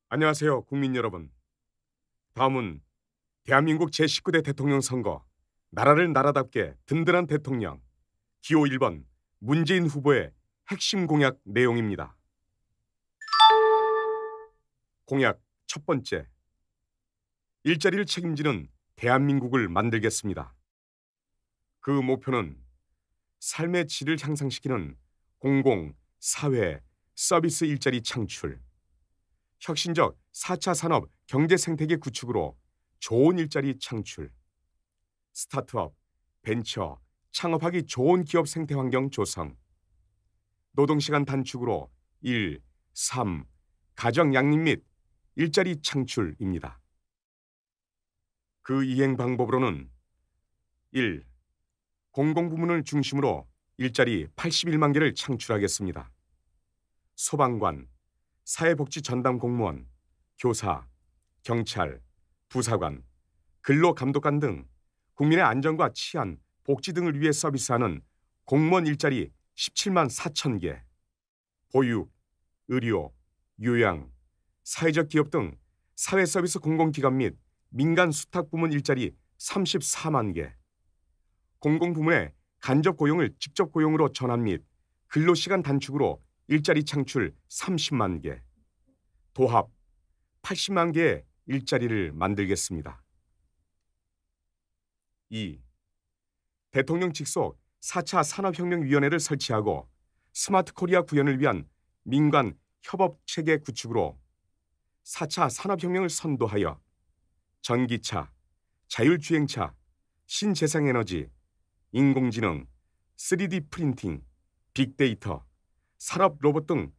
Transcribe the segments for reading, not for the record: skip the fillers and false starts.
안녕하세요, 국민 여러분. 다음은 대한민국 제19대 대통령 선거, 나라를 나라답게 든든한 대통령, 기호 1번 문재인 후보의 핵심 공약 내용입니다. 공약 첫 번째, 일자리를 책임지는 대한민국을 만들겠습니다. 그 목표는 삶의 질을 향상시키는 공공, 사회, 서비스 일자리 창출, 혁신적 4차 산업 경제 생태계 구축으로 좋은 일자리 창출, 스타트업, 벤처, 창업하기 좋은 기업 생태 환경 조성, 노동시간 단축으로 1, 3, 가정 양립 및 일자리 창출입니다. 그 이행 방법으로는 1. 공공부문을 중심으로 일자리 81만 개를 창출하겠습니다. 소방관, 사회복지 전담 공무원, 교사, 경찰, 부사관, 근로감독관 등 국민의 안전과 치안, 복지 등을 위해 서비스하는 공무원 일자리 17만 4천 개, 보육, 의료, 요양, 사회적 기업 등 사회서비스 공공기관 및 민간 수탁 부문 일자리 34만 개, 공공부문의 간접 고용을 직접 고용으로 전환 및 근로시간 단축으로 일자리 창출 30만 개, 도합 80만 개의 일자리를 만들겠습니다. 2. 대통령 직속 4차 산업혁명위원회를 설치하고 스마트 코리아 구현을 위한 민관 협업체계 구축으로 4차 산업혁명을 선도하여 전기차, 자율주행차, 신재생에너지, 인공지능, 3D 프린팅, 빅데이터, 산업 로봇 등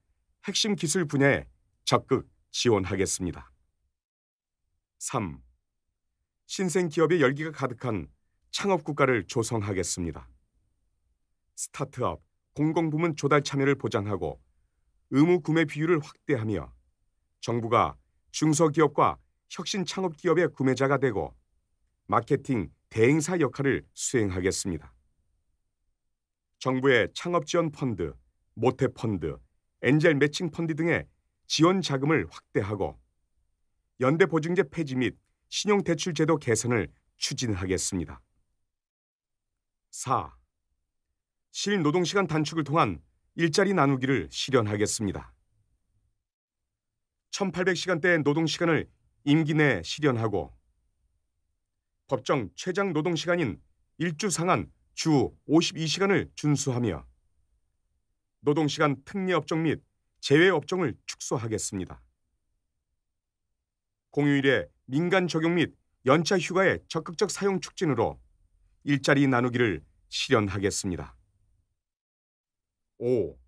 핵심 기술 분야에 적극 지원하겠습니다. 3. 신생 기업의 열기가 가득한 창업 국가를 조성하겠습니다. 스타트업, 공공부문 조달 참여를 보장하고 의무 구매 비율을 확대하며 정부가 중소기업과 혁신 창업 기업의 구매자가 되고 마케팅 대행사 역할을 수행하겠습니다. 정부의 창업 지원 펀드, 모태 펀드, 엔젤 매칭 펀드 등의 지원 자금을 확대하고 연대 보증제 폐지 및 신용대출 제도 개선을 추진하겠습니다. 4. 실노동시간 단축을 통한 일자리 나누기를 실현하겠습니다. 1800시간대의 노동시간을 임기 내 실현하고 법정 최장 노동시간인 일주 상한 주 52시간을 준수하며 노동시간 특례 업종 및 제외 업종을 축소하겠습니다. 공휴일의 민간 적용 및 연차 휴가의 적극적 사용 촉진으로 일자리 나누기를 실현하겠습니다. 5.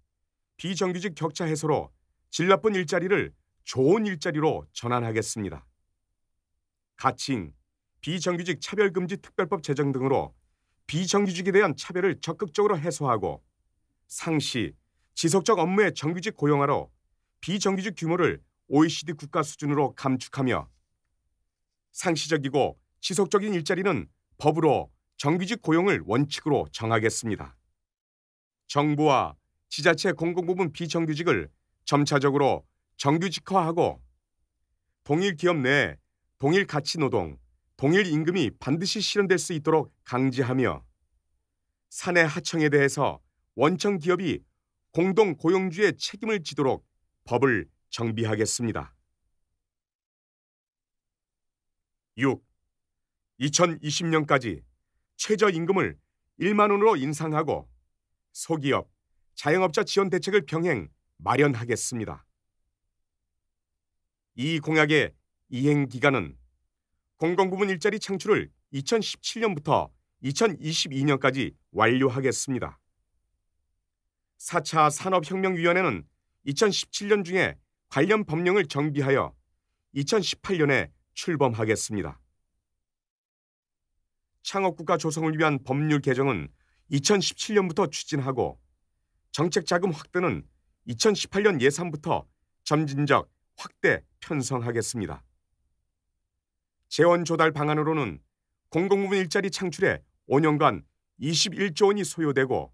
비정규직 격차 해소로 질 나쁜 일자리를 좋은 일자리로 전환하겠습니다. 가칭, 비정규직 차별금지 특별법 제정 등으로 비정규직에 대한 차별을 적극적으로 해소하고 상시, 지속적 업무의 정규직 고용화로 비정규직 규모를 OECD 국가 수준으로 감축하며 상시적이고 지속적인 일자리는 법으로 정규직 고용을 원칙으로 정하겠습니다. 정부와 지자체 공공부문 비정규직을 점차적으로 정규직화하고 동일 기업 내 동일 가치 노동, 동일 임금이 반드시 실현될 수 있도록 강제하며 사내 하청에 대해서 원청 기업이 공동 고용주의 책임을 지도록 법을 정비하겠습니다. 6. 2020년까지 최저임금을 1만 원으로 인상하고 소기업, 자영업자 지원 대책을 병행 마련하겠습니다. 이 공약의 이행 기간은 공공부문 일자리 창출을 2017년부터 2022년까지 완료하겠습니다. 4차 산업혁명위원회는 2017년 중에 관련 법령을 정비하여 2018년에 출범하겠습니다. 창업국가 조성을 위한 법률 개정은 2017년부터 추진하고 정책자금 확대는 2018년 예산부터 점진적 확대 편성하겠습니다. 재원 조달 방안으로는 공공부문 일자리 창출에 5년간 21조 원이 소요되고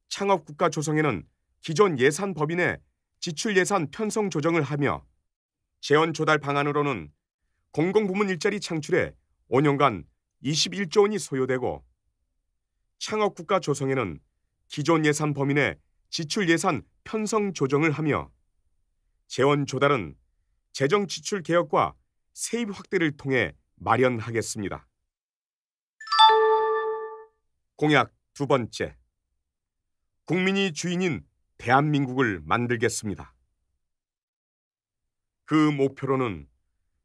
창업국가 조성에는 기존 예산 범위 내 지출 예산 편성 조정을 하며 재원 조달 방안으로는 공공부문 일자리 창출에 5년간 21조 원이 소요되고 창업 국가 조성에는 기존 예산 범위 내 지출 예산 편성 조정을 하며 재원 조달은 재정 지출 개혁과 세입 확대를 통해 마련하겠습니다. 공약 두 번째. 국민이 주인인 대한민국을 만들겠습니다. 그 목표로는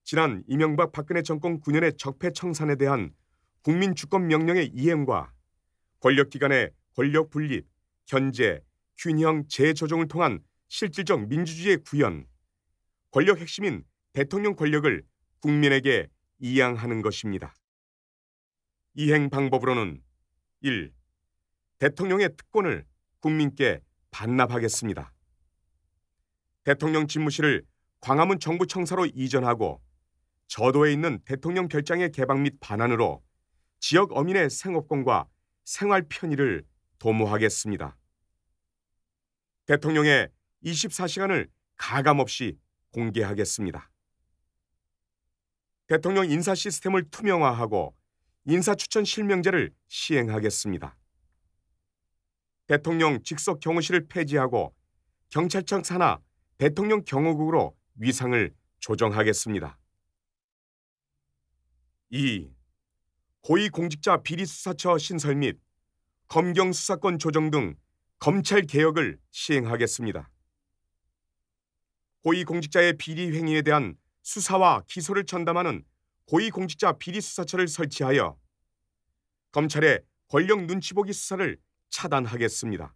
지난 이명박 박근혜 정권 9년의 적폐청산에 대한 국민 주권 명령의 이행과 권력기관의 권력 분립, 견제, 균형 재조정을 통한 실질적 민주주의의 구현, 권력 핵심인 대통령 권력을 국민에게 이양하는 것입니다. 이행 방법으로는 1. 대통령의 특권을 국민께 반납하겠습니다. 대통령 집무실을 광화문 정부청사로 이전하고 저도에 있는 대통령 별장의 개방 및 반환으로 지역 어민의 생업권과 생활 편의를 도모하겠습니다. 대통령의 24시간을 가감없이 공개하겠습니다. 대통령 인사 시스템을 투명화하고 인사추천 실명제를 시행하겠습니다. 대통령 직속 경호실을 폐지하고 경찰청 산하 대통령 경호국으로 위상을 조정하겠습니다. 2. 고위공직자 비리수사처 신설 및 검경수사권 조정 등 검찰 개혁을 시행하겠습니다. 고위공직자의 비리 행위에 대한 수사와 기소를 전담하는 고위공직자 비리수사처를 설치하여 검찰의 권력 눈치보기 수사를 차단하겠습니다.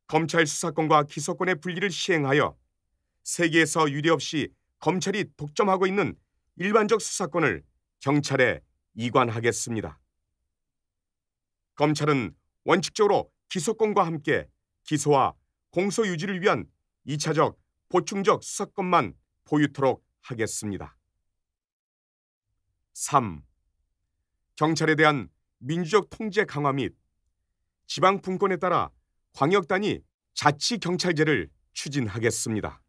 검찰 수사권과 기소권의 분리를 시행하여 세계에서 유례없이 검찰이 독점하고 있는 일반적 수사권을 경찰에 이관하겠습니다. 검찰은 원칙적으로 기소권과 함께 기소와 공소 유지를 위한 2차적, 보충적 수사권만 보유토록 하겠습니다. 3. 경찰에 대한 민주적 통제 강화 및 지방 분권에 따라 광역단위 자치경찰제를 추진하겠습니다.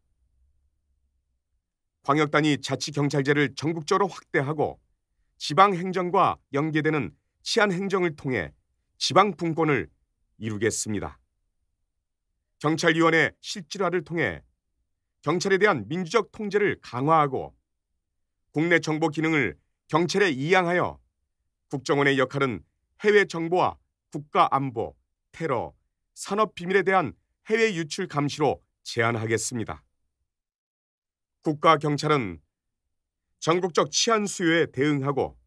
광역단위 자치경찰제를 전국적으로 확대하고 지방행정과 연계되는 치안행정을 통해 지방 분권을 이루겠습니다. 경찰위원회 실질화를 통해 경찰에 대한 민주적 통제를 강화하고 국내 정보 기능을 경찰에 이양하여 국정원의 역할은 해외 정보와 국가 안보, 테러, 산업 비밀에 대한 해외 유출 감시로 제한하겠습니다. 국가 경찰은 전국적 치안 수요에 대응하고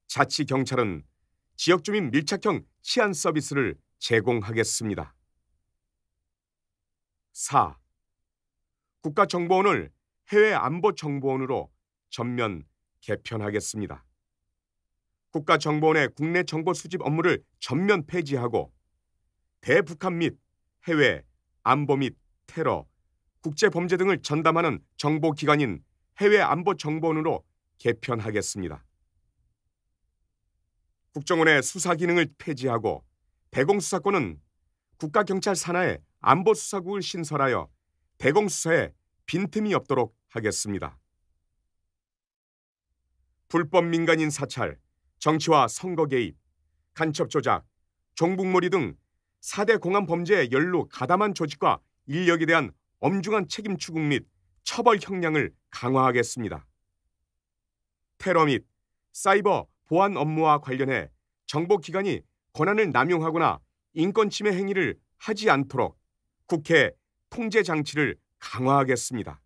자치 경찰은 지역 주민 밀착형 치안 서비스를 제공하겠습니다. 4. 국가정보원을 해외 안보정보원으로 전면 개편하겠습니다. 국가정보원의 국내 정보 수집 업무를 전면 폐지하고 대북한 및 해외, 안보 및 테러, 국제범죄 등을 전담하는 정보기관인 해외안보정보원으로 개편하겠습니다. 국정원의 수사 기능을 폐지하고 대공수사권은 국가경찰 산하에 안보수사국을 신설하여 대공수사에 빈틈이 없도록 하겠습니다. 불법 민간인 사찰, 정치와 선거 개입, 간첩 조작, 종북몰이 등 4대 공안 범죄에 연루 가담한 조직과 인력에 대한 엄중한 책임 추궁 및 처벌 형량을 강화하겠습니다. 테러 및 사이버 보안 업무와 관련해 정보기관이 권한을 남용하거나 인권 침해 행위를 하지 않도록 국회 통제 장치를 강화하겠습니다.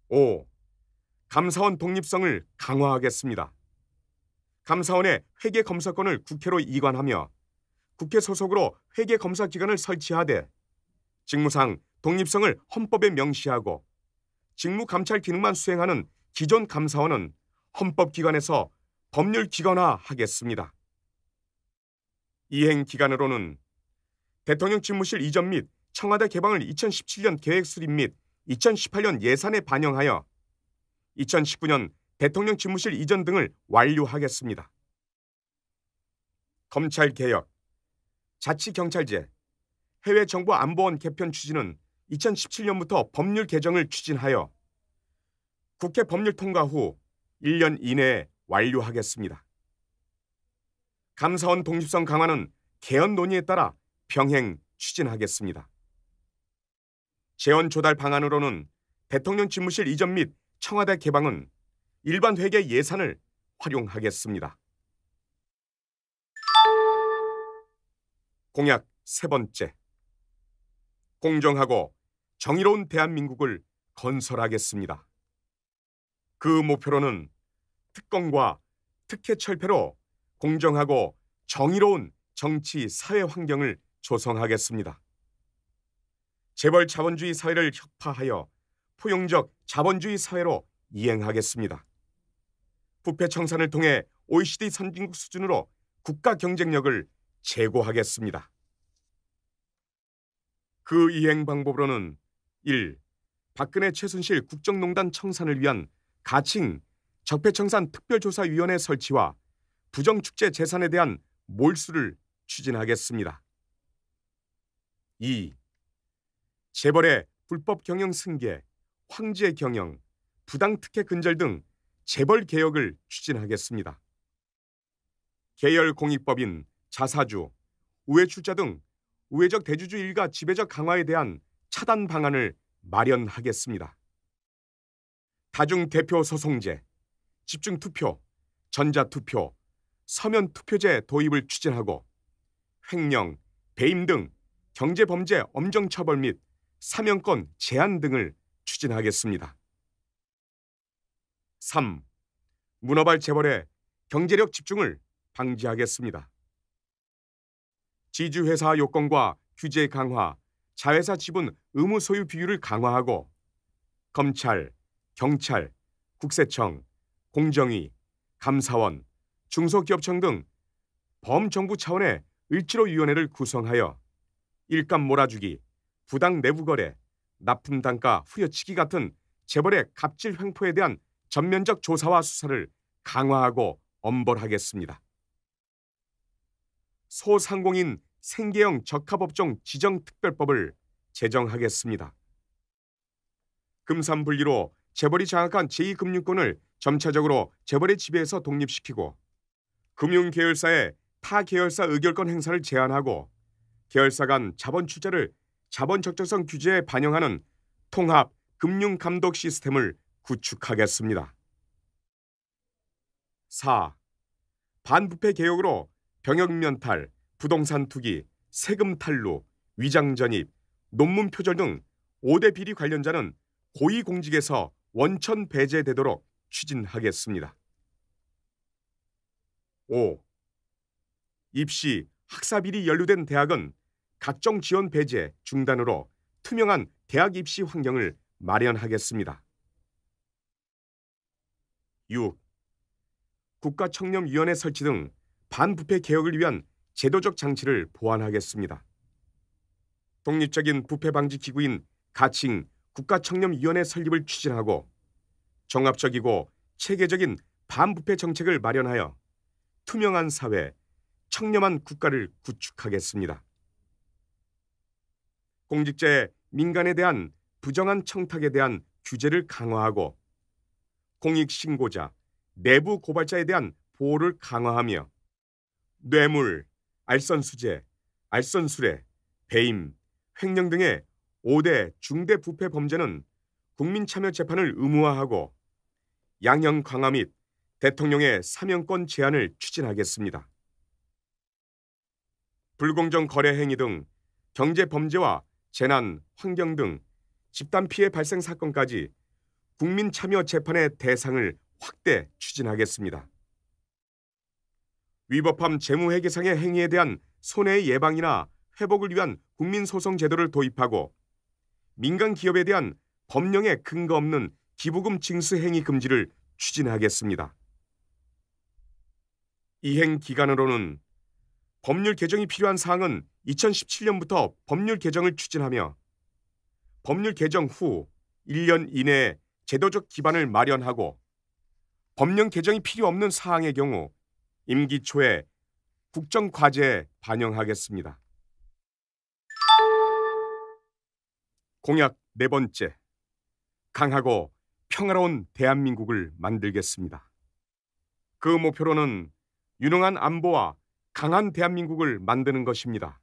5. 감사원 독립성을 강화하겠습니다. 감사원의 회계 검사권을 국회로 이관하며 국회 소속으로 회계 검사 기관을 설치하되 직무상 독립성을 헌법에 명시하고 직무 감찰 기능만 수행하는 기존 감사원은 헌법기관에서 법률기관화하겠습니다. 이행 기간으로는 대통령 집무실 이전 및 청와대 개방을 2017년 계획 수립 및 2018년 예산에 반영하여 2019년 대통령 집무실 이전 등을 완료하겠습니다. 검찰개혁, 자치경찰제, 해외정보안보원 개편 추진은 2017년부터 법률 개정을 추진하여 국회 법률 통과 후 1년 이내에 완료하겠습니다. 감사원 독립성 강화는 개헌 논의에 따라 병행 추진하겠습니다. 재원 조달 방안으로는 대통령 집무실 이전 및 청와대 개방은 일반 회계 예산을 활용하겠습니다. 공약 세 번째. 공정하고 정의로운 대한민국을 건설하겠습니다. 그 목표로는 특검과 특혜 철폐로 공정하고 정의로운 정치 사회 환경을 조성하겠습니다. 재벌 자본주의 사회를 혁파하여 포용적 자본주의 사회로 이행하겠습니다. 부패 청산을 통해 OECD 선진국 수준으로 국가 경쟁력을 제고하겠습니다. 그 이행 방법으로는 1. 박근혜 최순실 국정농단 청산을 위한 가칭 적폐청산 특별조사위원회 설치와 부정축제 재산에 대한 몰수를 추진하겠습니다. 2. 재벌의 불법 경영 승계, 황제 경영, 부당특혜 근절 등 재벌 개혁을 추진하겠습니다. 계열공익법인, 자사주, 우회출자 등 우회적 대주주 일가 지배적 강화에 대한 차단 방안을 마련하겠습니다. 다중대표 소송제, 집중투표, 전자투표, 서면투표제 도입을 추진하고 횡령, 배임 등 경제범죄 엄정처벌 및 사면권 제한 등을 추진하겠습니다. 3. 문어발 재벌의 경제력 집중을 방지하겠습니다. 지주회사 요건과 규제 강화, 자회사 지분 의무 소유 비율을 강화하고 검찰, 경찰, 국세청, 공정위, 감사원, 중소기업청 등 범정부 차원의 을지로위원회를 구성하여 일감 몰아주기, 부당 내부거래, 납품단가 후려치기 같은 재벌의 갑질 횡포에 대한 전면적 조사와 수사를 강화하고 엄벌하겠습니다. 소상공인 생계형 적합업종 지정특별법을 제정하겠습니다. 금산분리로 재벌이 장악한 제2금융권을 점차적으로 재벌의 지배에서 독립시키고 금융계열사의 타 계열사 의결권 행사를 제한하고 계열사 간 자본 출자를 자본 적절성 규제에 반영하는 통합 금융감독 시스템을 구축하겠습니다. 4. 반부패 개혁으로 병역 면탈, 부동산 투기, 세금 탈루, 위장 전입, 논문 표절 등 5대 비리 관련자는 고위공직에서 원천 배제되도록 추진하겠습니다. 5. 입시, 학사 비리 연루된 대학은 각종 지원 배제 중단으로 투명한 대학 입시 환경을 마련하겠습니다. 6. 국가청렴위원회 설치 등 반부패 개혁을 위한 제도적 장치를 보완하겠습니다. 독립적인 부패 방지 기구인 가칭 국가청렴위원회 설립을 추진하고 종합적이고 체계적인 반부패 정책을 마련하여 투명한 사회, 청렴한 국가를 구축하겠습니다. 공직자의 민간에 대한 부정한 청탁에 대한 규제를 강화하고 공익신고자, 내부 고발자에 대한 보호를 강화하며 뇌물, 알선수재, 알선수뢰, 배임, 횡령 등의 5대 중대 부패 범죄는 국민참여재판을 의무화하고 양형 강화 및 대통령의 사면권 제한을 추진하겠습니다. 불공정 거래 행위 등 경제범죄와 재난, 환경 등 집단 피해 발생 사건까지 국민참여재판의 대상을 확대 추진하겠습니다. 위법함 재무회계상의 행위에 대한 손해 예방이나 회복을 위한 국민소송제도를 도입하고 민간 기업에 대한 법령에 근거 없는 기부금 징수 행위 금지를 추진하겠습니다. 이행 기간으로는 법률 개정이 필요한 사항은 2017년부터 법률 개정을 추진하며 법률 개정 후 1년 이내에 제도적 기반을 마련하고 법령 개정이 필요 없는 사항의 경우 임기 초에 국정과제에 반영하겠습니다. 공약 네 번째, 강하고 평화로운 대한민국을 만들겠습니다. 그 목표로는 유능한 안보와 강한 대한민국을 만드는 것입니다.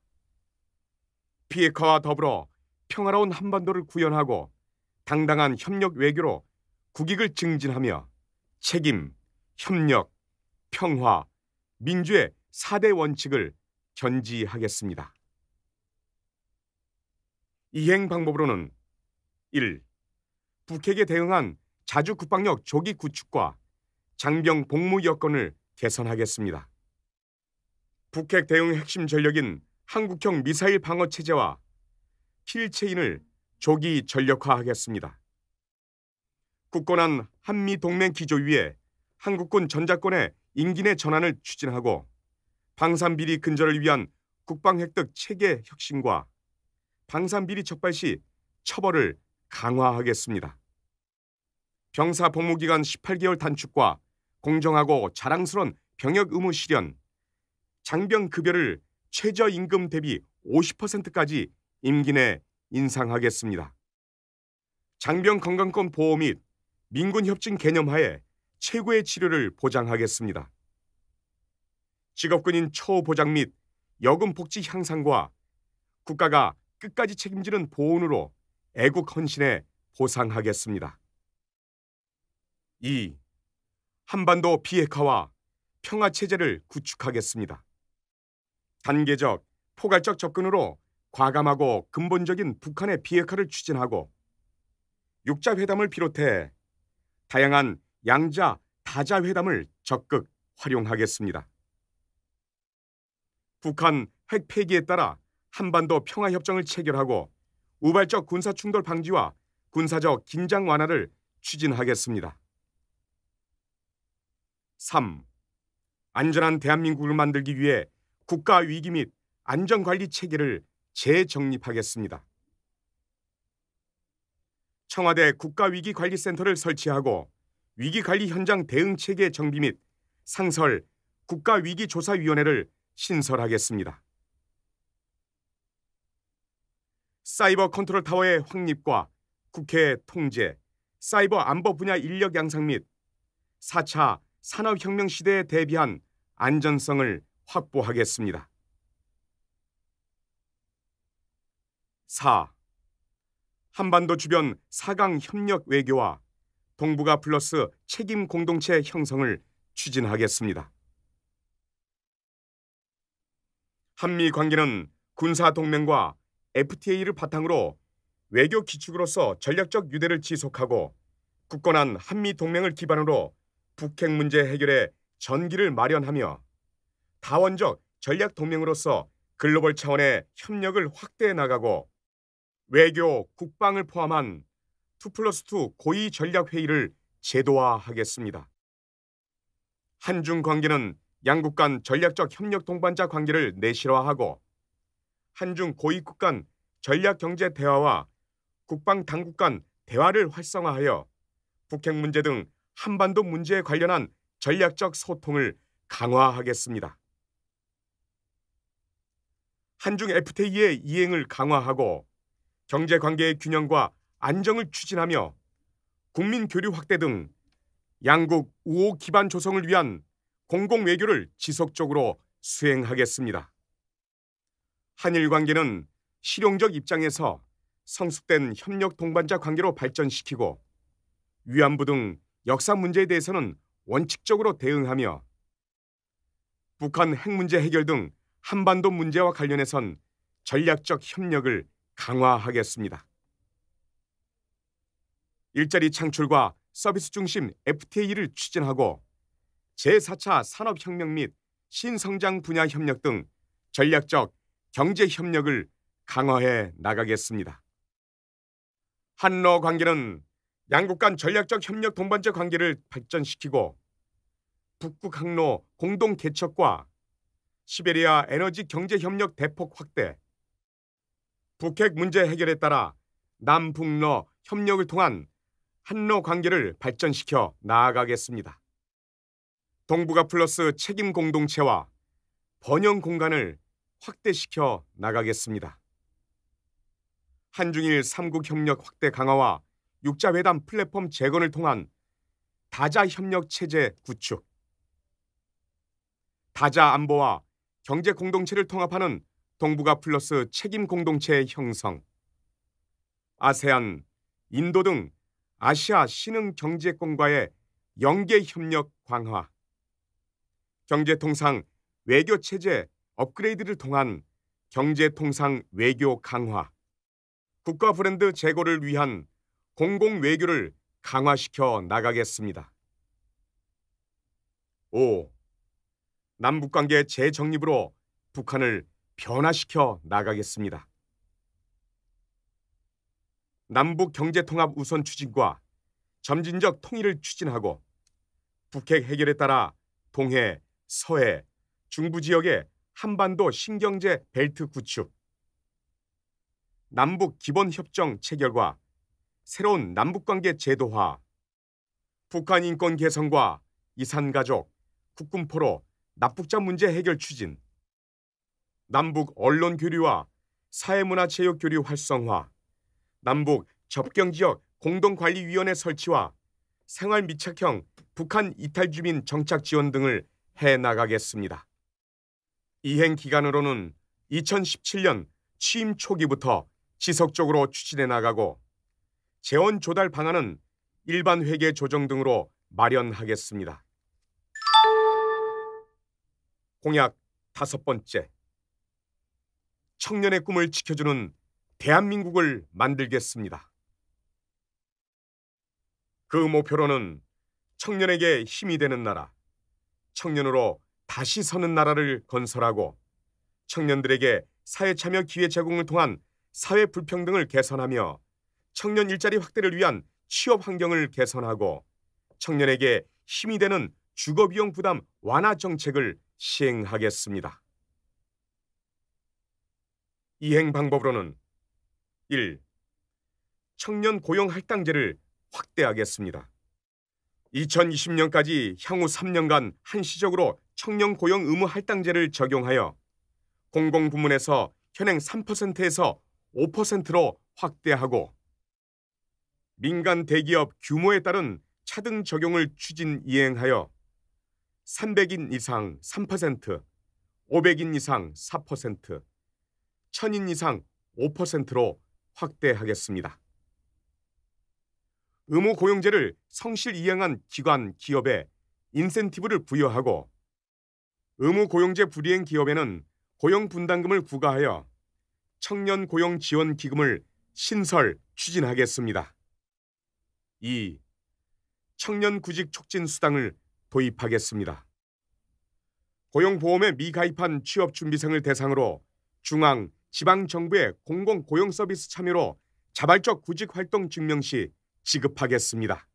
비핵화와 더불어 평화로운 한반도를 구현하고 당당한 협력 외교로 국익을 증진하며 책임, 협력, 평화, 민주의 4대 원칙을 견지하겠습니다. 이행 방법으로는 1. 북핵에 대응한 자주 국방력 조기 구축과 장병 복무 여건을 개선하겠습니다. 북핵 대응 핵심 전력인 한국형 미사일 방어 체제와 필체인을 조기 전력화하겠습니다. 굳건한 한미 동맹 기조 위에 한국군 전작권의 임기 내 전환을 추진하고 방산비리 근절을 위한 국방 획득 체계 혁신과 방산비리 적발 시 처벌을 강화하겠습니다. 병사 복무기간 18개월 단축과 공정하고 자랑스러운 병역 의무 실현, 장병 급여를 최저임금 대비 50%까지 임기 내 인상하겠습니다. 장병 건강권 보호 및 민군 협진 개념 하에 최고의 치료를 보장하겠습니다. 직업군인 처우 보장 및 여군 복지 향상과 국가가 끝까지 책임지는 보훈으로 애국 헌신에 보상하겠습니다. 2. 한반도 비핵화와 평화 체제를 구축하겠습니다. 단계적, 포괄적 접근으로 과감하고 근본적인 북한의 비핵화를 추진하고 육자 회담을 비롯해 다양한 양자, 다자 회담을 적극 활용하겠습니다. 북한 핵 폐기에 따라 한반도 평화협정을 체결하고 우발적 군사충돌 방지와 군사적 긴장 완화를 추진하겠습니다. 3. 안전한 대한민국을 만들기 위해 국가 위기 및 안전관리 체계를 재정립하겠습니다. 청와대 국가위기관리센터를 설치하고 위기관리 현장 대응 체계 정비 및 상설 국가위기조사위원회를 신설하겠습니다. 사이버 컨트롤 타워의 확립과 국회 통제, 사이버 안보 분야 인력 양성 및 4차 산업혁명 시대에 대비한 안전성을 확보하겠습니다. 4. 한반도 주변 4강 협력 외교와 동북아 플러스 책임 공동체 형성을 추진하겠습니다. 한미 관계는 군사 동맹과 FTA를 바탕으로 외교 기축으로서 전략적 유대를 지속하고 굳건한 한미 동맹을 기반으로 북핵 문제 해결에 전기를 마련하며 다원적 전략 동맹으로서 글로벌 차원의 협력을 확대해 나가고 외교, 국방을 포함한 2+2 고위 전략 회의를 제도화하겠습니다. 한중 관계는 양국 간 전략적 협력 동반자 관계를 내실화하고 한중 고위급 간 전략 경제 대화와 국방 당국 간 대화를 활성화하여 북핵 문제 등 한반도 문제에 관련한 전략적 소통을 강화하겠습니다. 한중 FTA의 이행을 강화하고 경제 관계의 균형과 안정을 추진하며 국민 교류 확대 등 양국 우호 기반 조성을 위한 공공 외교를 지속적으로 수행하겠습니다. 한일 관계는 실용적 입장에서 성숙된 협력 동반자 관계로 발전시키고 위안부 등 역사 문제에 대해서는 원칙적으로 대응하며 북한 핵 문제 해결 등 한반도 문제와 관련해선 전략적 협력을 강화하겠습니다. 일자리 창출과 서비스 중심 FTA를 추진하고 제4차 산업혁명 및 신성장 분야 협력 등 전략적 경제 협력을 강화해 나가겠습니다. 한러 관계는 양국 간 전략적 협력 동반자 관계를 발전시키고 북극 항로 공동 개척과 시베리아 에너지 경제 협력 대폭 확대, 북핵 문제 해결에 따라 남북러 협력을 통한 한러 관계를 발전시켜 나아가겠습니다. 동북아 플러스 책임 공동체와 번영 공간을 확대시켜 나가겠습니다. 한중일 3국 협력 확대 강화와 육자회담 플랫폼 재건을 통한 다자 협력 체제 구축, 다자 안보와 경제 공동체를 통합하는 동북아 플러스 책임 공동체 형성, 아세안, 인도 등 아시아 신흥 경제권과의 연계 협력 강화, 경제통상 외교 체제 업그레이드를 통한 경제통상 외교 강화, 국가 브랜드 제고를 위한 공공 외교를 강화시켜 나가겠습니다. 5. 남북관계 재정립으로 북한을 변화시켜 나가겠습니다. 남북 경제통합 우선 추진과 점진적 통일을 추진하고 북핵 해결에 따라 동해, 서해, 중부 지역의 한반도 신경제 벨트 구축, 남북 기본협정 체결과 새로운 남북관계 제도화, 북한 인권 개선과 이산가족, 국군포로 납북자 문제 해결 추진, 남북 언론 교류와 사회문화체육 교류 활성화, 남북 접경지역 공동관리위원회 설치와 생활 밀착형 북한 이탈주민 정착 지원 등을 해나가겠습니다. 이행 기간으로는 2017년 취임 초기부터 지속적으로 추진해 나가고 재원 조달 방안은 일반 회계 조정 등으로 마련하겠습니다. 공약 5번째. 청년의 꿈을 지켜주는 대한민국을 만들겠습니다. 그 목표로는 청년에게 힘이 되는 나라, 청년으로 다시 서는 나라를 건설하고 청년들에게 사회참여 기회 제공을 통한 사회 불평등을 개선하며 청년 일자리 확대를 위한 취업 환경을 개선하고 청년에게 힘이 되는 주거비용 부담 완화 정책을 시행하겠습니다. 이행 방법으로는 1. 청년 고용 할당제를 확대하겠습니다. 2020년까지 향후 3년간 한시적으로 청년 고용 의무 할당제를 적용하여 공공부문에서 현행 3%에서 5%로 확대하고 민간 대기업 규모에 따른 차등 적용을 추진 이행하여 300인 이상 3%, 500인 이상 4%, 1000인 이상 5%로 확대하겠습니다. 의무 고용제를 성실 이행한 기관, 기업에 인센티브를 부여하고 의무 고용제 불이행 기업에는 고용 분담금을 부과하여 청년 고용 지원 기금을 신설 추진하겠습니다. 2. 청년 구직 촉진 수당을 도입하겠습니다. 고용보험에 미가입한 취업준비생을 대상으로 중앙, 지방정부의 공공고용서비스 참여로 자발적 구직활동 증명 시 지급하겠습니다.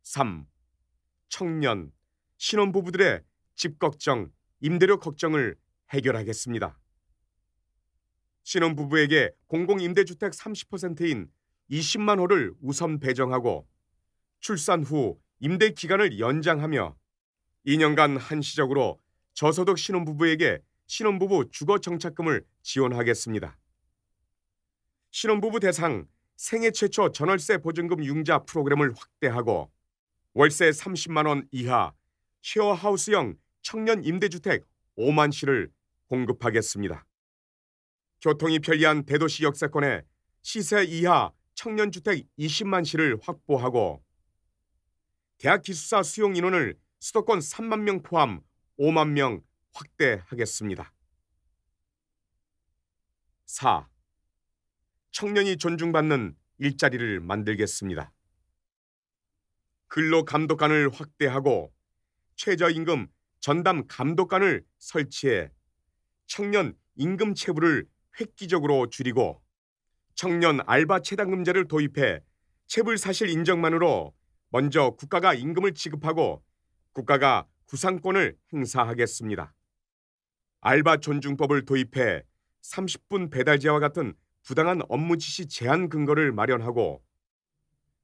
3. 청년, 신혼부부들의 집 걱정, 임대료 걱정을 해결하겠습니다. 신혼부부에게 공공임대주택 30%인 20만 호를 우선 배정하고 출산 후 임대 기간을 연장하며 2년간 한시적으로 저소득 신혼부부에게 신혼부부 주거정착금을 지원하겠습니다. 신혼부부 대상 생애 최초 전월세 보증금 융자 프로그램을 확대하고 월세 30만 원 이하 쉐어하우스형 청년 임대주택 5만 시를 공급하겠습니다. 교통이 편리한 대도시 역세권에 시세 이하 청년주택 20만 시를 확보하고 대학 기숙사 수용 인원을 수도권 3만 명 포함 5만 명 확대하겠습니다. 4. 청년이 존중받는 일자리를 만들겠습니다. 근로감독관을 확대하고 최저임금 전담 감독관을 설치해 청년 임금 체불을 획기적으로 줄이고 청년 알바 체당금제를 도입해 체불 사실 인정만으로 먼저 국가가 임금을 지급하고 국가가 구상권을 행사하겠습니다. 알바 존중법을 도입해 30분 배달제와 같은 부당한 업무 지시 제한 근거를 마련하고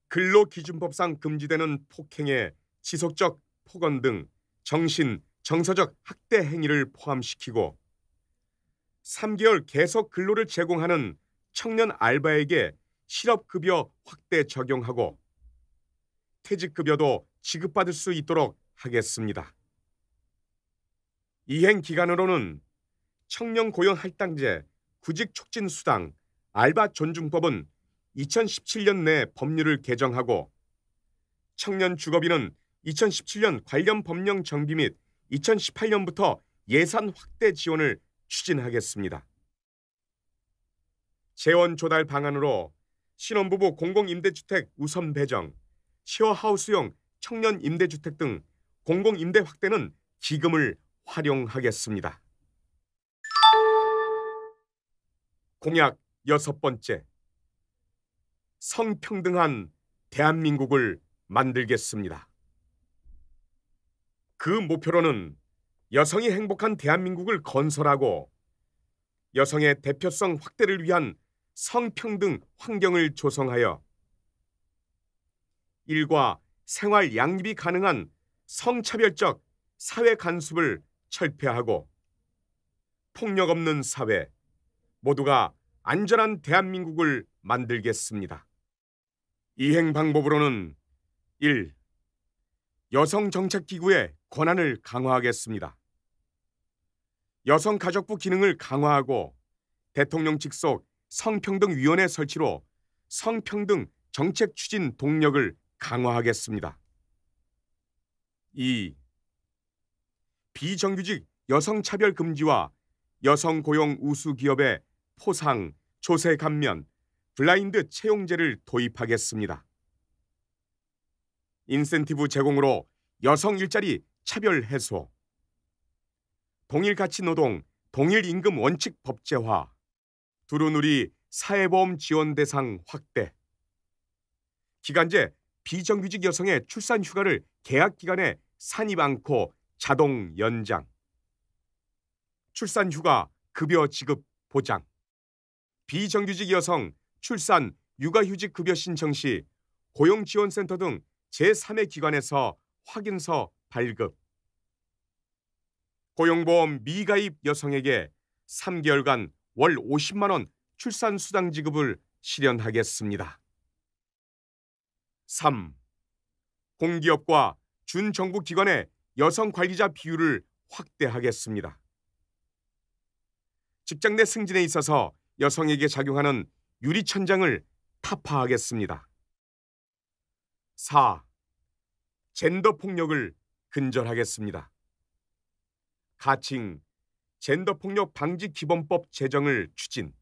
근로기준법상 금지되는 폭행에 지속적 폭언 등 정신, 정서적 학대 행위를 포함시키고 3개월 계속 근로를 제공하는 청년 알바에게 실업급여 확대 적용하고 퇴직급여도 지급받을 수 있도록 하겠습니다. 이행 기간으로는 청년 고용 할당제, 구직 촉진 수당, 알바 존중법은 2017년 내 법률을 개정하고 청년 주거비는 2017년 관련 법령 정비 및 2018년부터 예산 확대 지원을 추진하겠습니다. 재원 조달 방안으로 신혼부부 공공임대주택 우선 배정, 쉐어하우스용 청년 임대주택 등 공공임대 확대는 기금을 활용하겠습니다. 공약 6번째. 성평등한 대한민국을 만들겠습니다. 그 목표로는 여성이 행복한 대한민국을 건설하고 여성의 대표성 확대를 위한 성평등 환경을 조성하여 일과 생활 양립이 가능한 성차별적 사회 간섭을 철폐하고 폭력 없는 사회, 모두가 안전한 대한민국을 만들겠습니다. 이행 방법으로는 1. 여성정책기구의 권한을 강화하겠습니다. 여성가족부 기능을 강화하고 대통령 직속 성평등위원회 설치로 성평등 정책 추진 동력을 강화하겠습니다. 2. 비정규직 여성차별 금지와 여성고용 우수기업의 포상, 조세 감면, 블라인드 채용제를 도입하겠습니다. 인센티브 제공으로 여성 일자리 차별 해소, 동일가치 노동, 동일임금 원칙 법제화, 두루누리 사회보험 지원 대상 확대, 기간제 비정규직 여성의 출산 휴가를 계약 기간에 산입 않고 자동 연장, 출산 휴가 급여 지급 보장, 비정규직 여성 출산 육아휴직 급여 신청 시 고용지원센터 등 제3의 기관에서 확인서 발급, 고용보험 미가입 여성에게 3개월간 월 50만 원 출산수당 지급을 실현하겠습니다. 3. 공기업과 준정부기관의 여성 관리자 비율을 확대하겠습니다. 직장 내 승진에 있어서 여성에게 작용하는 유리천장을 타파하겠습니다. 4. 젠더 폭력을 근절하겠습니다. 가칭 젠더폭력 방지 기본법 제정을 추진,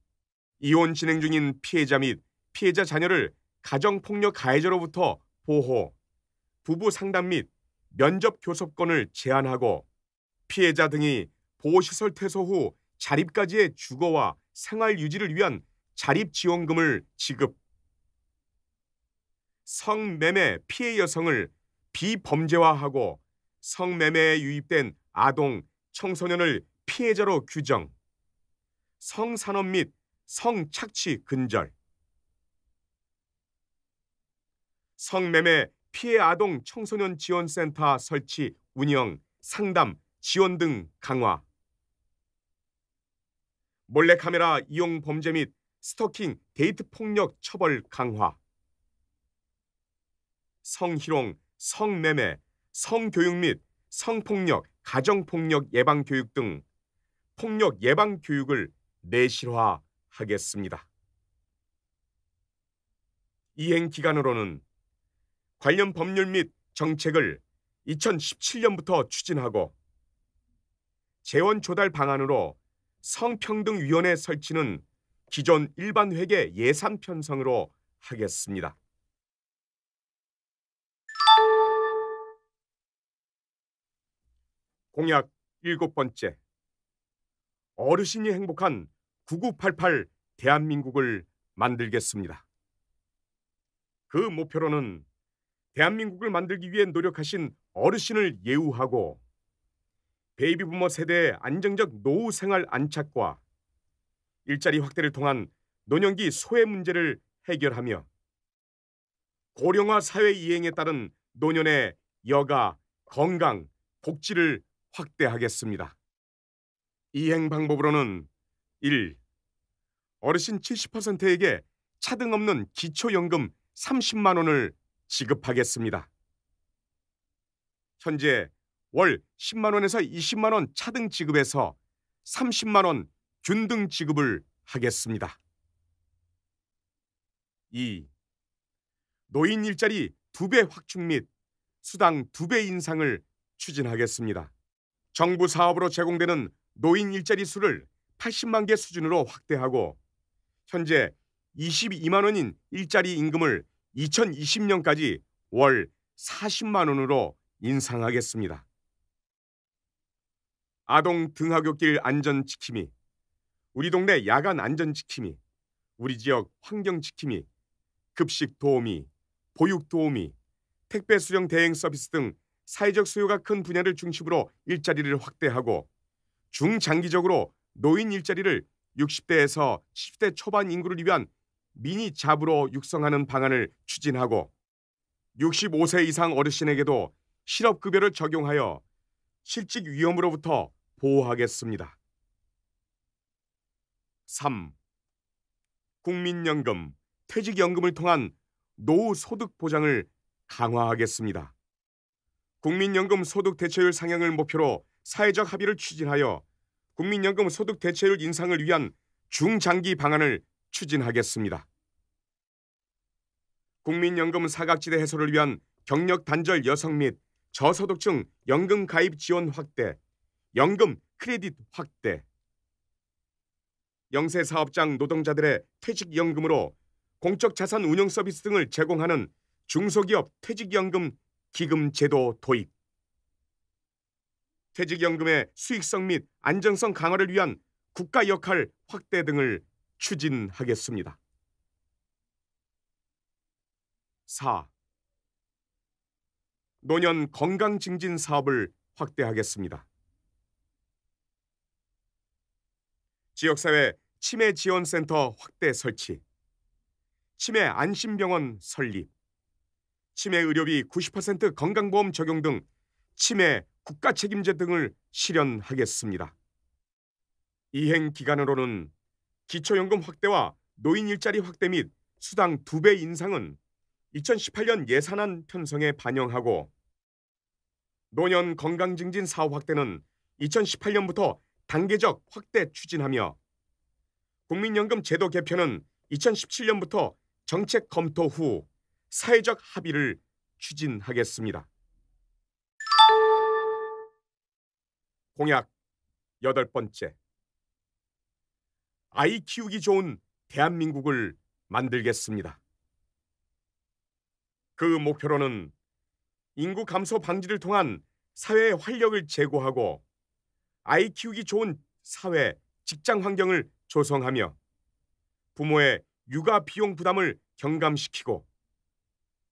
이혼 진행 중인 피해자 및 피해자 자녀를 가정폭력 가해자로부터 보호, 부부 상담 및 면접 교섭권을 제한하고 피해자 등이 보호시설 퇴소 후 자립까지의 주거와 생활 유지를 위한 자립지원금을 지급, 성매매 피해 여성을 비범죄화하고 성매매에 유입된 아동, 청소년을 피해자로 규정, 성산업 및 성착취 근절, 성매매 피해 아동 청소년 지원센터 설치, 운영, 상담, 지원 등 강화, 몰래카메라 이용 범죄 및 스토킹, 데이트 폭력 처벌 강화, 성희롱, 성매매, 성교육 및 성폭력, 가정폭력 예방교육 등 폭력 예방교육을 내실화하겠습니다. 이행 기간으로는 관련 법률 및 정책을 2017년부터 추진하고 재원 조달 방안으로 성평등위원회 설치는 기존 일반회계 예산 편성으로 하겠습니다. 공약 7번째. 어르신이 행복한 9988 대한민국을 만들겠습니다. 그 목표로는 대한민국을 만들기 위해 노력하신 어르신을 예우하고 베이비부머 세대의 안정적 노후 생활 안착과 일자리 확대를 통한 노년기 소외 문제를 해결하며 고령화 사회 이행에 따른 노년의 여가, 건강, 복지를 확대하겠습니다. 이행 방법으로는 1. 어르신 70%에게 차등 없는 기초연금 30만 원을 지급하겠습니다. 현재 월 10만 원에서 20만 원 차등 지급에서 30만 원 균등 지급을 하겠습니다. 2. 노인 일자리 2배 확충 및 수당 2배 인상을 추진하겠습니다. 정부 사업으로 제공되는 노인 일자리 수를 80만 개 수준으로 확대하고 현재 22만 원인 일자리 임금을 2020년까지 월 40만 원으로 인상하겠습니다. 아동 등하굣길 안전 지킴이, 우리 동네 야간 안전 지킴이, 우리 지역 환경 지킴이, 급식 도우미, 보육 도우미, 택배 수령 대행 서비스 등 사회적 수요가 큰 분야를 중심으로 일자리를 확대하고 중장기적으로 노인 일자리를 60대에서 70대 초반 인구를 위한 미니 잡으로 육성하는 방안을 추진하고 65세 이상 어르신에게도 실업급여를 적용하여 실직 위험으로부터 보호하겠습니다. 3. 국민연금, 퇴직연금을 통한 노후 소득 보장을 강화하겠습니다. 국민연금 소득 대체율 상향을 목표로 사회적 합의를 추진하여 국민연금 소득 대체율 인상을 위한 중장기 방안을 추진하겠습니다. 국민연금 사각지대 해소를 위한 경력 단절 여성 및 저소득층 연금 가입 지원 확대, 연금 크레딧 확대, 영세 사업장 노동자들의 퇴직연금으로 공적 자산 운용 서비스 등을 제공하는 중소기업 퇴직연금 기금 제도 도입, 퇴직연금의 수익성 및 안정성 강화를 위한 국가 역할 확대 등을 추진하겠습니다. 4. 노년 건강 증진 사업을 확대하겠습니다. 지역사회 치매 지원센터 확대 설치, 치매 안심병원 설립, 치매 의료비 90% 건강보험 적용 등 치매 국가 책임제 등을 실현하겠습니다. 이행 기간으로는 기초연금 확대와 노인 일자리 확대 및 수당 2배 인상은 2018년 예산안 편성에 반영하고 노년 건강증진 사업 확대는 2018년부터 단계적 확대 추진하며 국민연금 제도 개편은 2017년부터 정책 검토 후 사회적 합의를 추진하겠습니다. 공약 8번째. 아이 키우기 좋은 대한민국을 만들겠습니다. 그 목표로는 인구 감소 방지를 통한 사회의 활력을 제고하고 아이 키우기 좋은 사회, 직장 환경을 조성하며 부모의 육아 비용 부담을 경감시키고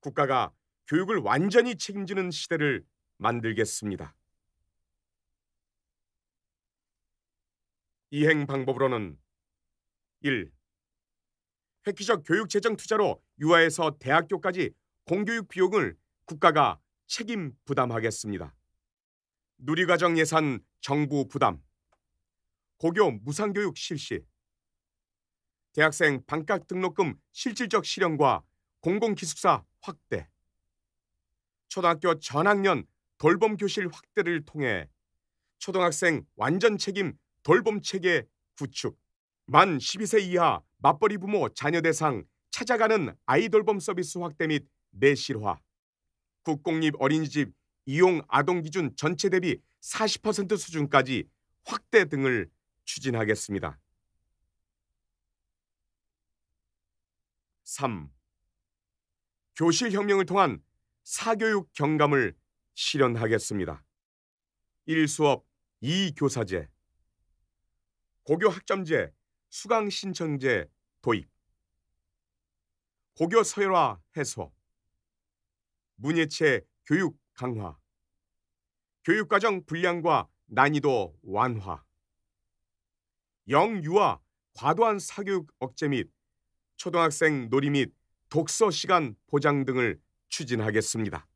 국가가 교육을 완전히 책임지는 시대를 만들겠습니다. 이행 방법으로는 1. 획기적 교육 재정 투자로 유아에서 대학교까지 공교육 비용을 국가가 책임 부담하겠습니다. 누리과정 예산 정부 부담, 고교 무상교육 실시, 대학생 반값 등록금 실질적 실현과 공공기숙사 확대, 초등학교 전학년 돌봄 교실 확대를 통해 초등학생 완전 책임 돌봄 체계 구축, 만 12세 이하 맞벌이 부모 자녀 대상 찾아가는 아이 돌봄 서비스 확대 및 내실화, 국공립 어린이집 이용 아동 기준 전체 대비 40% 수준까지 확대 등을 추진하겠습니다. 3. 교실 혁명을 통한 사교육 경감을 실현하겠습니다. 1수업 2교사제, 고교 학점제, 수강 신청제 도입, 고교 서열화 해소, 문예체 교육 강화, 교육과정 분량과 난이도 완화, 영유아 과도한 사교육 억제 및 초등학생 놀이 및 독서 시간 보장 등을 추진하겠습니다.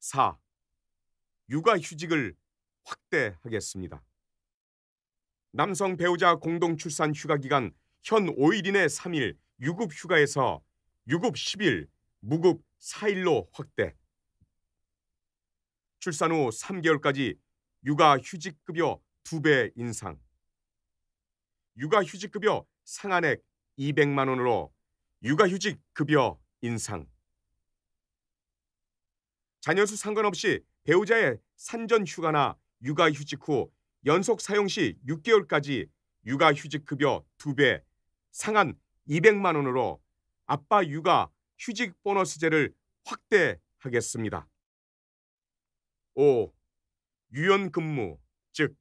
4. 육아휴직을 확대하겠습니다. 남성 배우자 공동 출산 휴가 기간 현 5일 이내 3일 유급 휴가에서 유급 10일, 무급 4일로 확대. 출산 후 3개월까지 육아 휴직급여 2배 인상. 육아 휴직급여 상한액 200만 원으로 육아휴직 급여 인상. 자녀 수 상관없이 배우자의 산전 휴가나 육아휴직 후 연속 사용 시 6개월까지 육아휴직 급여 2배, 상한 200만 원으로 아빠 육아 휴직 보너스제를 확대하겠습니다. 5. 유연근무, 즉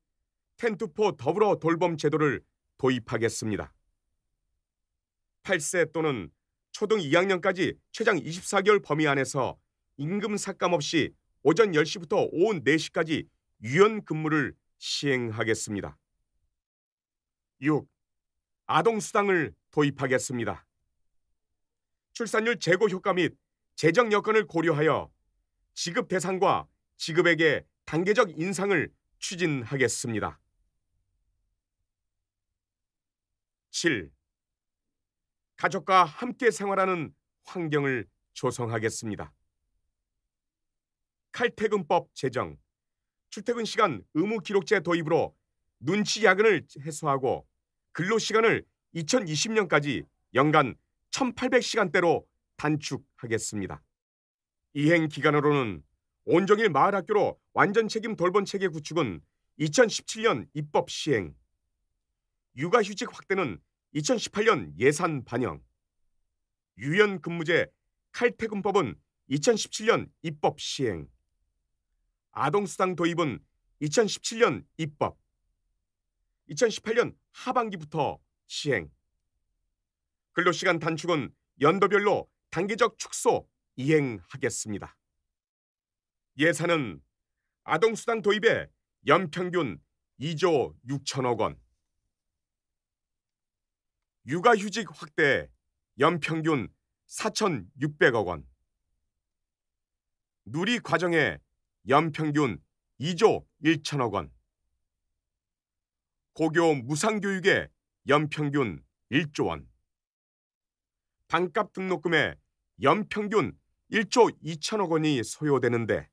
텐투포 더불어 돌봄 제도를 도입하겠습니다. 8세 또는 초등 2학년까지 최장 24개월 범위 안에서 임금 삭감 없이 오전 10시부터 오후 4시까지 유연 근무를 시행하겠습니다. 6. 아동수당을 도입하겠습니다. 출산율 제고 효과 및 재정 여건을 고려하여 지급 대상과 지급액의 단계적 인상을 추진하겠습니다. 7. 가족과 함께 생활하는 환경을 조성하겠습니다. 칼퇴근법 제정, 출퇴근 시간 의무 기록제 도입으로 눈치 야근을 해소하고 근로시간을 2020년까지 연간 1,800시간대로 단축하겠습니다. 이행 기간으로는 온종일 마을학교로 완전 책임 돌봄 체계 구축은 2017년 입법 시행, 육아휴직 확대는 2018년 예산 반영, 유연근무제 칼퇴근법은 2017년 입법 시행, 아동수당 도입은 2017년 입법, 2018년 하반기부터 시행, 근로시간 단축은 연도별로 단계적 축소 이행하겠습니다. 예산은 아동수당 도입에 연평균 2조 6천억 원, 육아휴직 확대 연평균 4,600억 원, 누리과정에 연평균 2조 1천억 원, 고교 무상교육에 연평균 1조 원, 반값 등록금에 연평균 1조 2천억 원이 소요되는데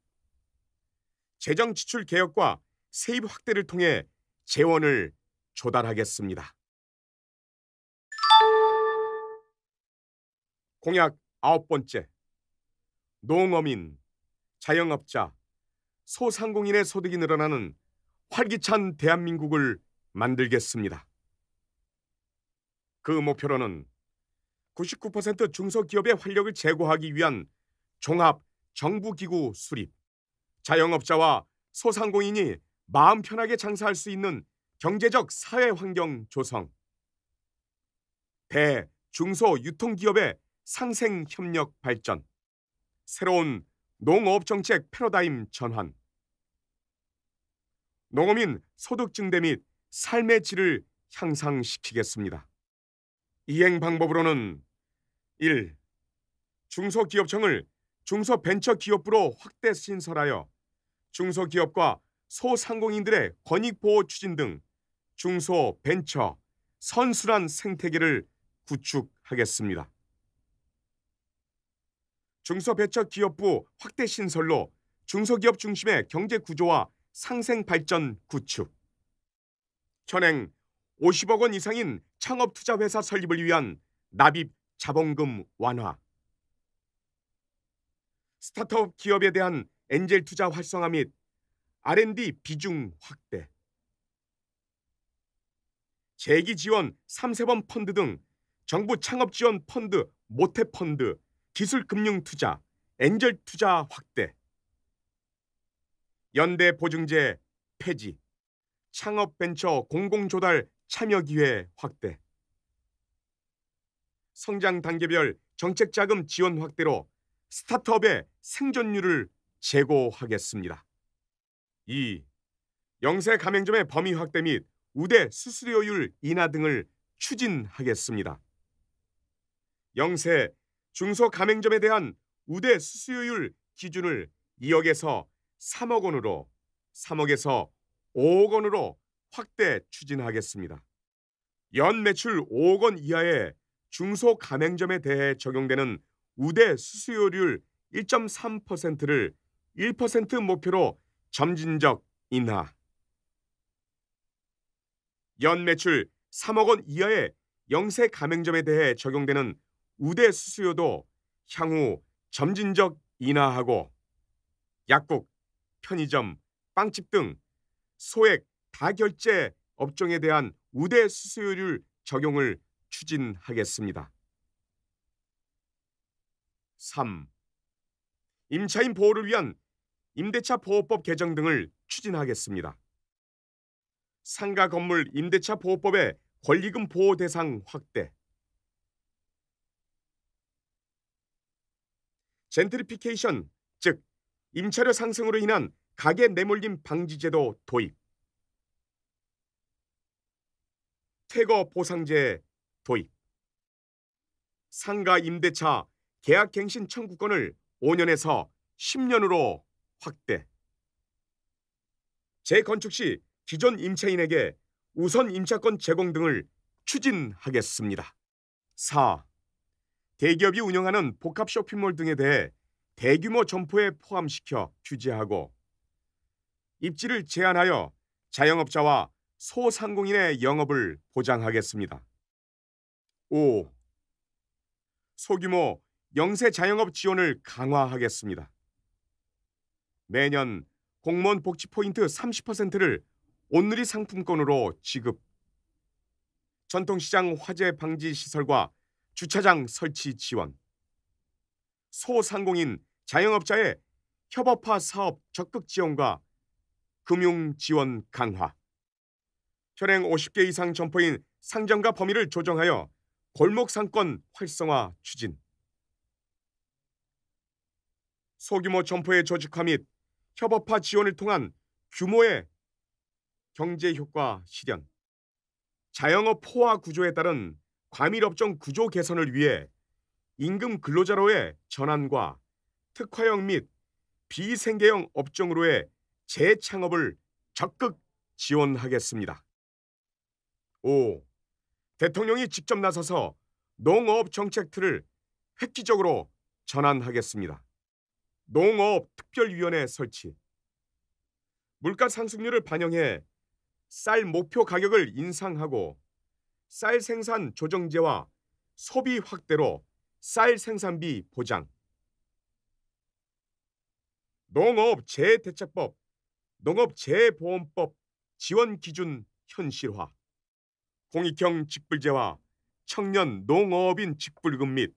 재정 지출 개혁과 세입 확대를 통해 재원을 조달하겠습니다. 공약 9번째, 농어민, 자영업자, 소상공인의 소득이 늘어나는 활기찬 대한민국을 만들겠습니다. 그 목표로는 99% 중소기업의 활력을 제고하기 위한 종합 정부기구 수립, 자영업자와 소상공인이 마음 편하게 장사할 수 있는 경제적 사회 환경 조성, 대, 중소 유통기업의 상생 협력 발전, 새로운 농업 정책 패러다임 전환, 농어민 소득 증대 및 삶의 질을 향상시키겠습니다. 이행 방법으로는 1. 중소기업청을 중소벤처기업부로 확대 신설하여 중소기업과 소상공인들의 권익보호 추진 등 중소벤처, 선순환 생태계를 구축하겠습니다. 중소벤처기업부 확대 신설로 중소기업 중심의 경제구조와 상생발전 구축, 현행 50억 원 이상인 창업투자회사 설립을 위한 납입 자본금 완화, 스타트업 기업에 대한 엔젤 투자 활성화 및 R&D 비중 확대, 재기 지원 3세번 펀드 등 정부 창업 지원 펀드, 모태 펀드, 기술금융 투자, 엔젤 투자 확대, 연대 보증제 폐지, 창업벤처 공공조달 참여기회 확대, 성장 단계별 정책자금 지원 확대로 스타트업의 생존율을 제고하겠습니다. 2. 영세 가맹점의 범위 확대 및 우대 수수료율 인하 등을 추진하겠습니다. 영세 중소 가맹점에 대한 우대 수수료율 기준을 2억에서 3억 원으로, 3억에서 5억 원으로 확대 추진하겠습니다. 연 매출 5억 원 이하의 중소가맹점에 대해 적용되는 우대 수수료율 1.3%를 1% 목표로 점진적 인하. 연 매출 3억 원 이하의 영세 가맹점에 대해 적용되는 우대 수수료도 향후 점진적 인하하고 약국, 편의점, 빵집 등 소액 다결제 업종에 대한 우대 수수료율 적용을 추진하겠습니다. 3. 임차인 보호를 위한 임대차 보호법 개정 등을 추진하겠습니다. 상가 건물 임대차 보호법의 권리금 보호 대상 확대, 젠트리피케이션, 즉 임차료 상승으로 인한 가계 내몰림 방지 제도 도입, 퇴거 보상제 도입, 상가 임대차 계약갱신 청구권을 5년에서 10년으로 확대, 재건축 시 기존 임차인에게 우선 임차권 제공 등을 추진하겠습니다. 4. 대기업이 운영하는 복합 쇼핑몰 등에 대해 대규모 점포에 포함시켜 규제하고 입지를 제한하여 자영업자와 소상공인의 영업을 보장하겠습니다. 5. 소규모 영세 자영업 지원을 강화하겠습니다. 매년 공무원 복지 포인트 30%를 온누리 상품권으로 지급. 전통시장 화재 방지 시설과 주차장 설치 지원. 소상공인 자영업자의 협업화 사업 적극 지원과 금융 지원 강화. 현행 50개 이상 점포인 상점가 범위를 조정하여 골목 상권 활성화 추진. 소규모 점포의 조직화 및 협업화 지원을 통한 규모의 경제 효과 실현. 자영업 포화 구조에 따른 과밀업종 구조 개선을 위해 임금 근로자로의 전환과 특화형 및 비생계형 업종으로의 재창업을 적극 지원하겠습니다. 5. 대통령이 직접 나서서 농어업 정책 틀을 획기적으로 전환하겠습니다. 농어업 특별위원회 설치. 물가 상승률을 반영해 쌀 목표 가격을 인상하고 쌀 생산 조정제와 소비 확대로 쌀 생산비 보장. 농업 재해대책법, 농업재해보험법 지원 기준 현실화. 공익형 직불제와 청년 농어업인 직불금 및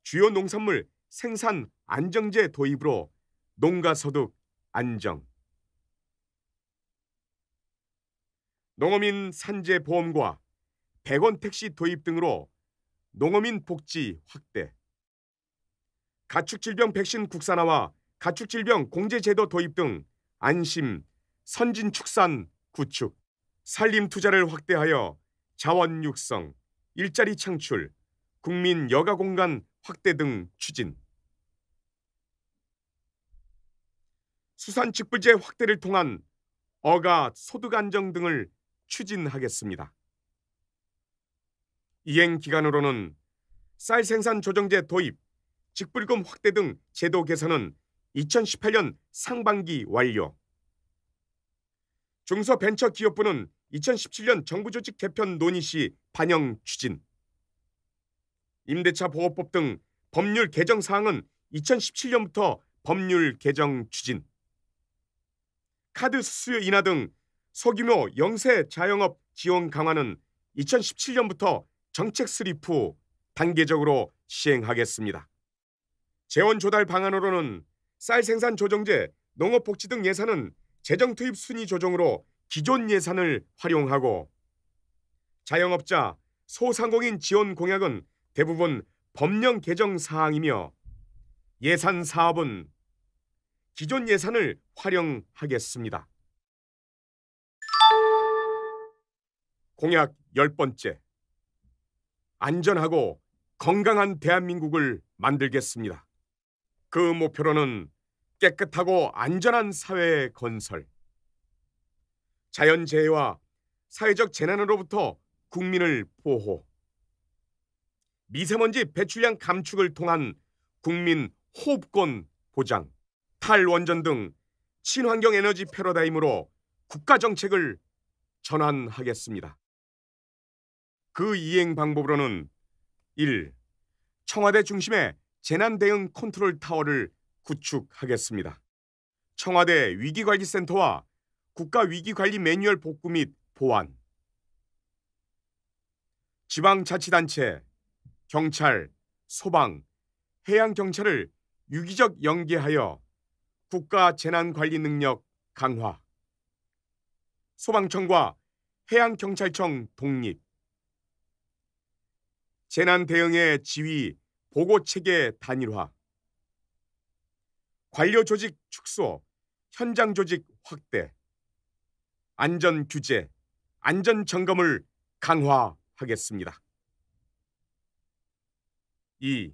주요 농산물 생산 안정제 도입으로 농가소득 안정. 농어민 산재 보험과 100원 택시 도입 등으로 농어민 복지 확대. 가축질병 백신 국산화와 가축질병 공제제도 도입 등 안심, 선진축산 구축, 산림 투자를 확대하여 자원 육성, 일자리 창출, 국민 여가 공간 확대 등 추진. 수산 직불제 확대를 통한 어가 소득 안정 등을 추진하겠습니다. 이행 기간으로는 쌀 생산 조정제 도입, 직불금 확대 등 제도 개선은 2018년 상반기 완료. 중소벤처기업부는 2017년 정부조직 개편 논의 시 반영 추진. 임대차 보호법 등 법률 개정 사항은 2017년부터 법률 개정 추진. 카드 수수료 인하 등 소규모 영세 자영업 지원 강화는 2017년부터 정책 수립 후 단계적으로 시행하겠습니다. 재원 조달 방안으로는 쌀 생산 조정제, 농업복지 등 예산은 재정 투입 순위 조정으로 기존 예산을 활용하고 자영업자, 소상공인 지원 공약은 대부분 법령 개정 사항이며 예산 사업은 기존 예산을 활용하겠습니다. 공약 10번째. 안전하고 건강한 대한민국을 만들겠습니다. 그 목표로는 깨끗하고 안전한 사회 건설, 자연재해와 사회적 재난으로부터 국민을 보호, 미세먼지 배출량 감축을 통한 국민 호흡권 보장, 탈원전 등 친환경 에너지 패러다임으로 국가 정책을 전환하겠습니다. 그 이행 방법으로는 1. 청와대 중심의 재난 대응 컨트롤 타워를 구축하겠습니다. 청와대 위기관리센터와 국가위기관리 매뉴얼 복구 및 보완, 지방자치단체, 경찰, 소방, 해양경찰을 유기적 연계하여 국가 재난관리 능력 강화, 소방청과 해양경찰청 독립, 재난 대응의 지휘, 보고체계 단일화, 관료 조직 축소, 현장 조직 확대, 안전 규제, 안전 점검을 강화하겠습니다. 2.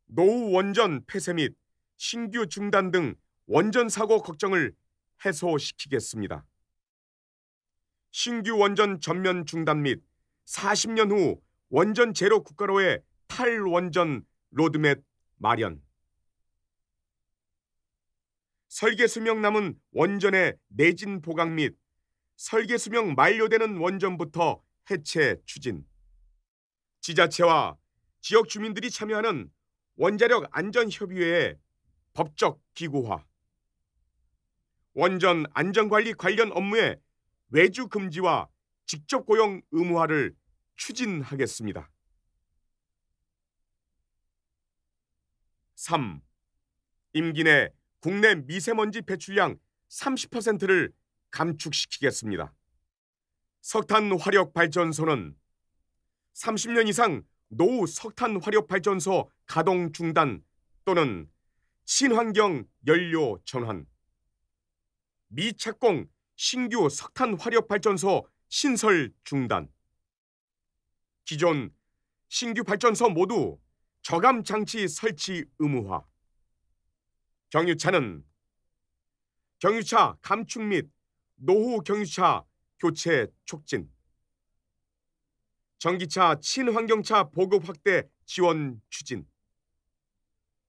노후 원전 폐쇄 및 신규 중단 등 원전 사고 걱정을 해소시키겠습니다. 신규 원전 전면 중단 및 40년 후 원전 제로 국가로의 탈원전 로드맵 마련, 설계 수명 남은 원전의 내진 보강 및 설계 수명 만료되는 원전부터 해체 추진, 지자체와 지역 주민들이 참여하는 원자력 안전협의회의 법적 기구화, 원전 안전관리 관련 업무의 외주 금지와 직접 고용 의무화를 추진하겠습니다. 3. 임기 내 국내 미세먼지 배출량 30%를 감축시키겠습니다. 석탄 화력 발전소는 30년 이상 노후 석탄 화력 발전소 가동 중단 또는 친환경 연료 전환, 미착공 신규 석탄 화력 발전소 신설 중단, 기존 신규 발전소 모두 저감 장치 설치 의무화, 경유차는 경유차 감축 및 노후 경유차 교체 촉진, 전기차 친환경차 보급 확대 지원 추진,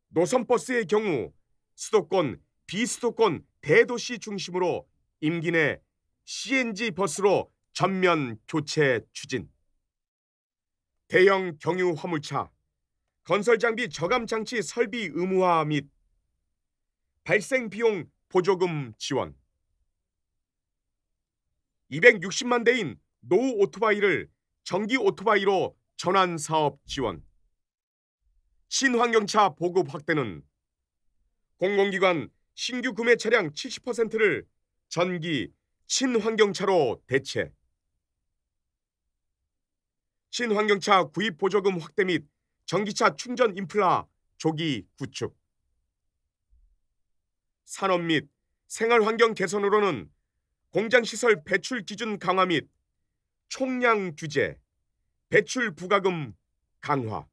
노선버스의 경우 수도권, 비수도권 대도시 중심으로 임기 내 CNG 버스로 전면 교체 추진, 대형 경유 화물차, 건설 장비 저감 장치 설비 의무화 및 발생 비용 보조금 지원, 260만 대인 노후 오토바이를 전기 오토바이로 전환 사업 지원, 친환경차 보급 확대는 공공기관 신규 구매 차량 70%를 전기 친환경차로 대체, 친환경차 구입 보조금 확대 및 전기차 충전 인프라 조기 구축, 산업 및 생활환경 개선으로는 공장시설 배출 기준 강화 및 총량 규제, 배출 부과금 강화,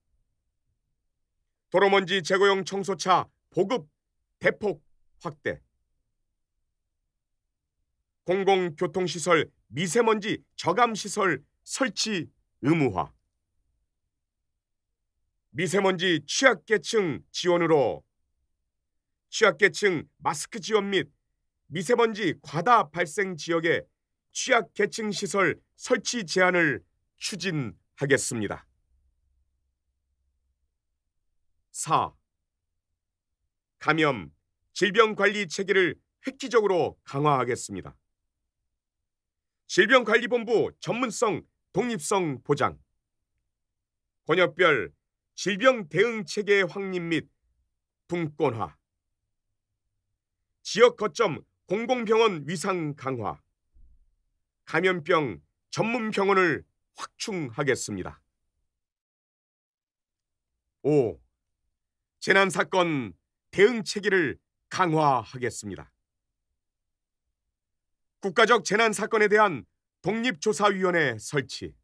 도로먼지 제거용 청소차 보급 대폭 확대, 공공교통시설 미세먼지 저감시설 설치 의무화, 미세먼지 취약계층 지원으로 취약계층 마스크 지원 및 미세먼지 과다 발생 지역의 취약계층 시설 설치 제한을 추진하겠습니다. 4. 감염, 질병관리 체계를 획기적으로 강화하겠습니다. 질병관리본부 전문성, 독립성 보장, 권역별 질병 대응 체계의 확립 및 분권화, 지역 거점 공공병원 위상 강화, 감염병 전문병원을 확충하겠습니다. 5. 재난사건 대응 체계를 강화하겠습니다. 국가적 재난사건에 대한 독립조사위원회 설치,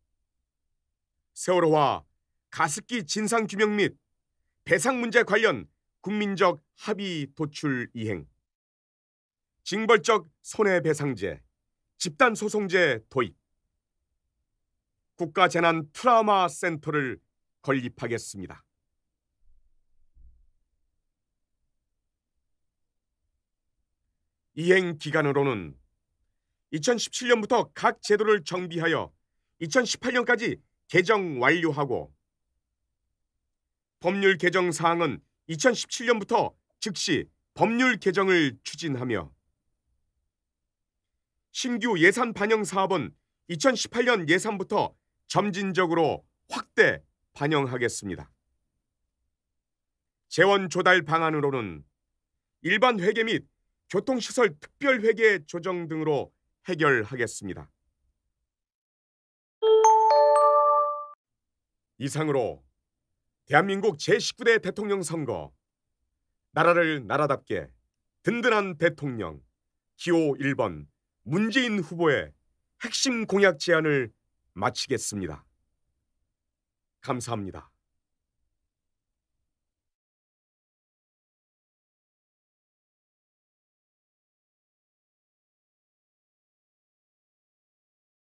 세월호와 가습기 진상규명 및 배상 문제 관련 국민적 합의 도출 이행, 징벌적 손해배상제, 집단소송제 도입, 국가재난 트라우마 센터를 건립하겠습니다. 이행 기간으로는 2017년부터 각 제도를 정비하여 2018년까지 개정 완료하고 법률 개정 사항은 2017년부터 즉시 법률 개정을 추진하며 신규 예산 반영 사업은 2018년 예산부터 점진적으로 확대 반영하겠습니다. 재원 조달 방안으로는 일반 회계 및 교통시설 특별회계 조정 등으로 해결하겠습니다. 이상으로 대한민국 제19대 대통령 선거, 나라를 나라답게 든든한 대통령 기호 1번 문재인 후보의 핵심 공약 제안을 마치겠습니다. 감사합니다.